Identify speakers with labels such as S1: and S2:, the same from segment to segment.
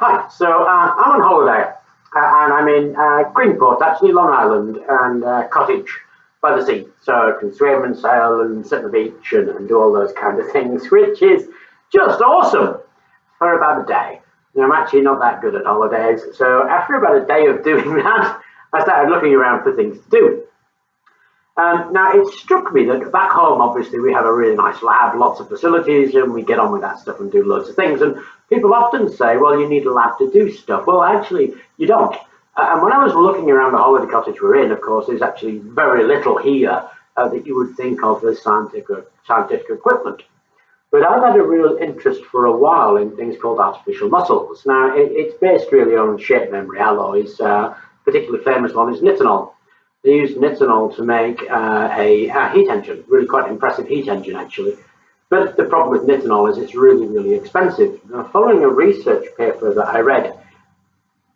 S1: Hi, I'm on holiday and I'm in Greenport, actually, Long Island, and cottage by the sea. So I can swim and sail and sit on the beach and do all those kind of things, which is just awesome for about a day. I'm actually not that good at holidays, so after about a day of doing that, I started looking around for things to do. Now, it struck me that back home, obviously, we have a really nice lab, lots of facilities, and we get on with that stuff and do loads of things. And people often say, well, you need a lab to do stuff. Well, actually, you don't. And when I was looking around the holiday cottage we're in, of course, there's actually very little here that you would think of as scientific equipment. But I've had a real interest for a while in things called artificial muscles. Now, it's based really on shape memory alloys. Particularly famous one is nitinol. They use nitinol to make a heat engine, really quite impressive heat engine actually. But the problem with nitinol is it's really, really expensive. Now, following a research paper that I read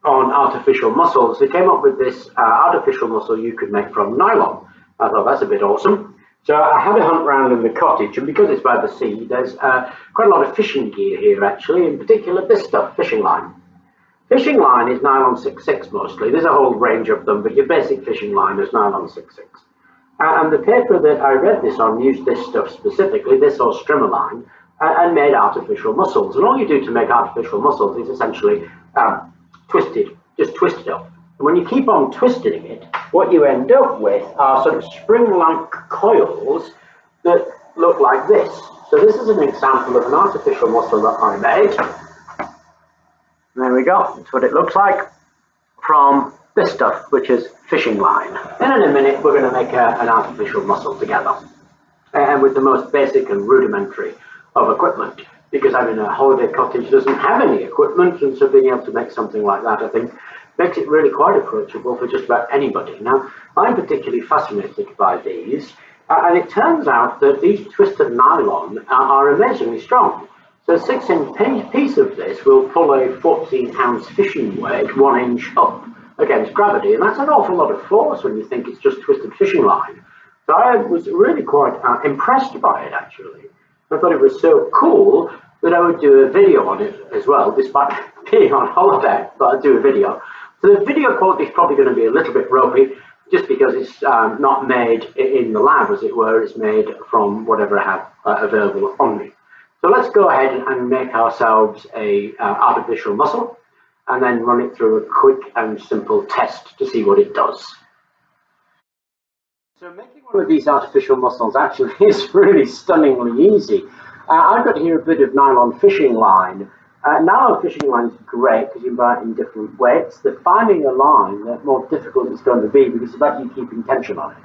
S1: on artificial muscles, they came up with this artificial muscle you could make from nylon. I thought that's a bit awesome. So I had a hunt around in the cottage, and because it's by the sea, there's quite a lot of fishing gear here actually, in particular this stuff, fishing line. Fishing line is nylon 6/6 mostly. There's a whole range of them, but your basic fishing line is nylon 6/6. And the paper that I read this on used this stuff specifically, this or strimmer line, and made artificial muscles. And all you do to make artificial muscles is essentially just twist it up. And when you keep on twisting it, what you end up with are sort of spring-like coils that look like this. So this is an example of an artificial muscle that I made. There we go, that's what it looks like from this stuff, which is fishing line. And in a minute, we're going to make an artificial muscle together. And with the most basic and rudimentary of equipment, because I mean, a holiday cottage doesn't have any equipment, and so being able to make something like that, I think, makes it really quite approachable for just about anybody. Now, I'm particularly fascinated by these, and it turns out that these twisted nylon are amazingly strong. So a 6-inch piece of this will pull a 14-ounce fishing weight 1 inch up against gravity, and that's an awful lot of force when you think it's just twisted fishing line. So I was really quite impressed by it, actually. I thought it was so cool that I would do a video on it as well, despite being on holiday, but I'd do a video. So the video quality is probably going to be a little bit ropey, just because it's not made in the lab, as it were. It's made from whatever I have available on me. So let's go ahead and make ourselves a artificial muscle and then run it through a quick and simple test to see what it does. So making one of these artificial muscles actually is really stunningly easy. I've got here a bit of nylon fishing line. Nylon fishing line is great because you can buy it in different weights. The finding a line, the more difficult it's going to be because it's about you keeping tension on it.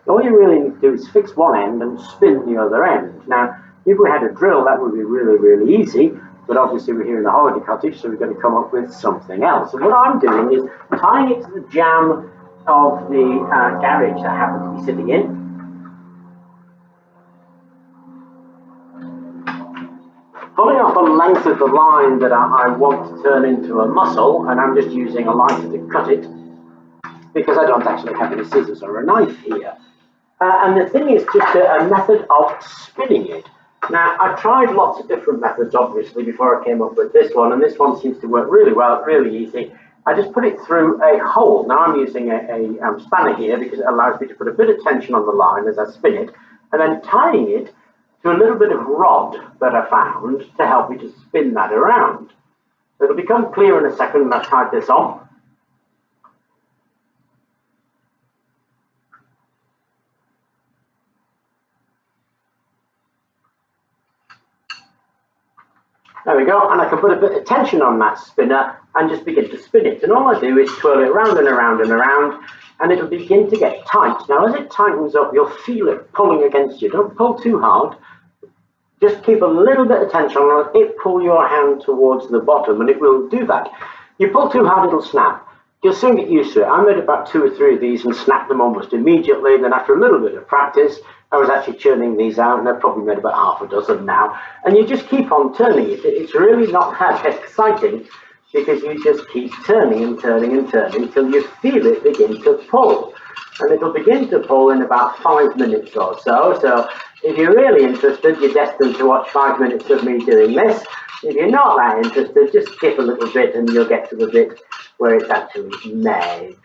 S1: All you really need to do is fix one end and spin the other end. Now, if we had a drill, that would be really, really easy, but obviously we're here in the holiday cottage, so we're going to come up with something else. And what I'm doing is tying it to the jamb of the garage that I happen to be sitting in. Pulling off a length of the line that I want to turn into a muscle, and I'm just using a lighter to cut it, because I don't actually have any scissors or a knife here. And the thing is just a method of spinning it. Now, I tried lots of different methods, obviously, before I came up with this one, and this one seems to work really well, really easy. I just put it through a hole. Now, I'm using a spanner here because it allows me to put a bit of tension on the line as I spin it, and then tying it to a little bit of rod that I found to help me to spin that around. So it'll become clear in a second when I've tied this on. There we go, and I can put a bit of tension on that spinner and just begin to spin it. And all I do is twirl it around and around and around, and it'll begin to get tight. Now, as it tightens up, you'll feel it pulling against you. Don't pull too hard. Just keep a little bit of tension on it, pull your hand towards the bottom, and it will do that. You pull too hard, it'll snap. You'll soon get used to it. I made about 2 or 3 of these and snapped them almost immediately. Then after a little bit of practice, I was actually churning these out, and I've probably made about half a dozen now. And you just keep on turning it. It's really not that exciting because you just keep turning and turning and turning until you feel it begin to pull. And it'll begin to pull in about 5 minutes or so. So If you're really interested, you're destined to watch 5 minutes of me doing this. If you're not that interested, just skip a little bit and you'll get to the bit where it's actually made.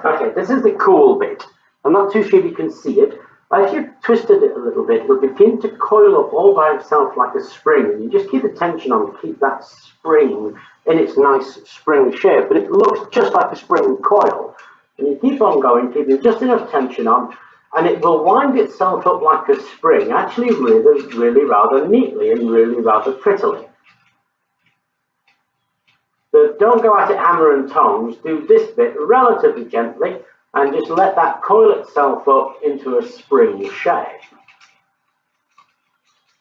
S1: Okay, this is the cool bit. I'm not too sure if you can see it, but if you've twisted it a little bit, it'll begin to coil up all by itself like a spring. And you just keep the tension on to keep that spring in its nice spring shape, but it looks just like a spring coil. And you keep on going, keeping just enough tension on, and it will wind itself up like a spring, actually really rather neatly and really rather prettily. But don't go at it hammer and tongs, do this bit relatively gently and just let that coil itself up into a spring shape.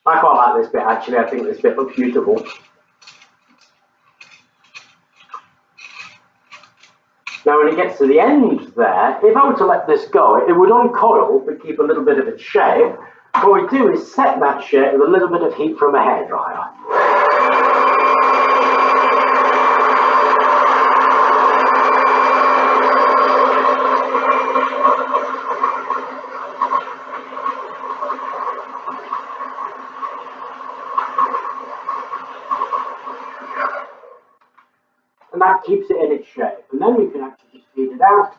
S1: I quite like this bit actually, I think this bit looks beautiful. Now when it gets to the end there, if I were to let this go, it would uncoil but keep a little bit of its shape. What we do is set that shape with a little bit of heat from a hairdryer. And that keeps it in its shape. And then we can actually just feed it out.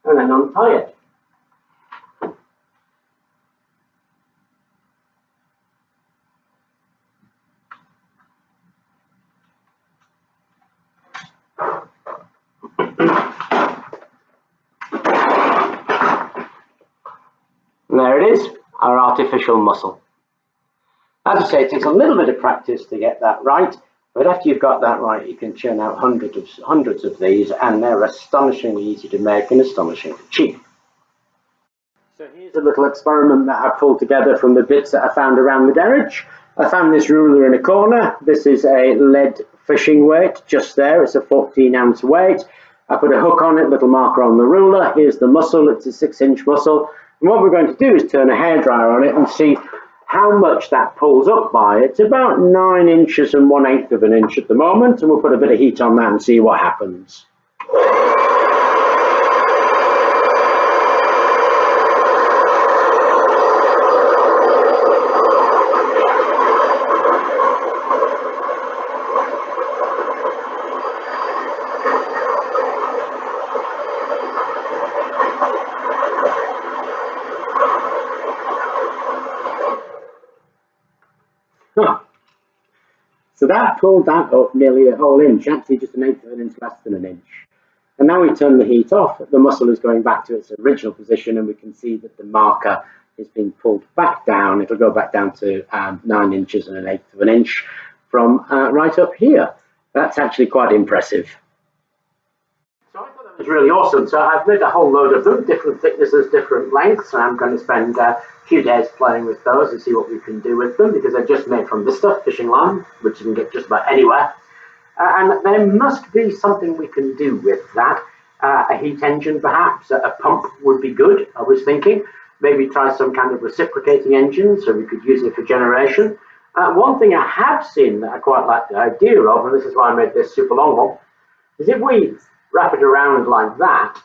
S1: And then untie it. And there it is, our artificial muscle. As I say, it takes a little bit of practice to get that right, but after you've got that right, you can churn out hundreds of these, and they're astonishingly easy to make and astonishingly cheap. So here's a little experiment that I pulled together from the bits that I found around the garage. I found this ruler in a corner. This is a lead fishing weight just there. It's a 14-ounce weight. I put a hook on it, little marker on the ruler. Here's the muscle. It's a 6-inch muscle. And what we're going to do is turn a hairdryer on it and see how much that pulls up by. It's about 9 inches and 1/8 of an inch at the moment, and we'll put a bit of heat on that and see what happens. So that pulled that up nearly a whole inch, actually just 1/8 of an inch less than an inch. And now we turn the heat off, the muscle is going back to its original position, and we can see that the marker is being pulled back down. It'll go back down to 9 inches and 1/8 of an inch from right up here. That's actually quite impressive. So I thought It's really awesome. So I've made a whole load of them, different thicknesses, different lengths, and I'm going to spend a few days playing with those and see what we can do with them, because they're just made from this stuff, fishing line, which you can get just about anywhere. And there must be something we can do with that. A heat engine, perhaps, a pump would be good, I was thinking. Maybe try some kind of reciprocating engine so we could use it for generation. One thing I have seen that I quite like the idea of, and this is why I made this super long one, is if we wrap it around like that,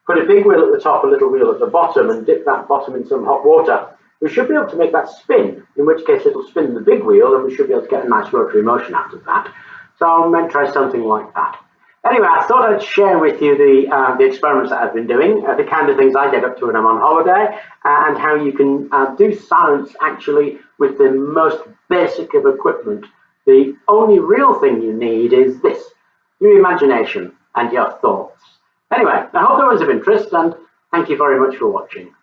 S1: put a big wheel at the top, a little wheel at the bottom, and dip that bottom in some hot water, we should be able to make that spin, in which case it'll spin the big wheel and we should be able to get a nice rotary motion out of that. So I might try something like that. Anyway, I thought I'd share with you the experiments that I've been doing, the kind of things I get up to when I'm on holiday, and how you can do science actually with the most basic of equipment. The only real thing you need is this, your imagination and your thoughts. Anyway, I hope that was of interest, and thank you very much for watching.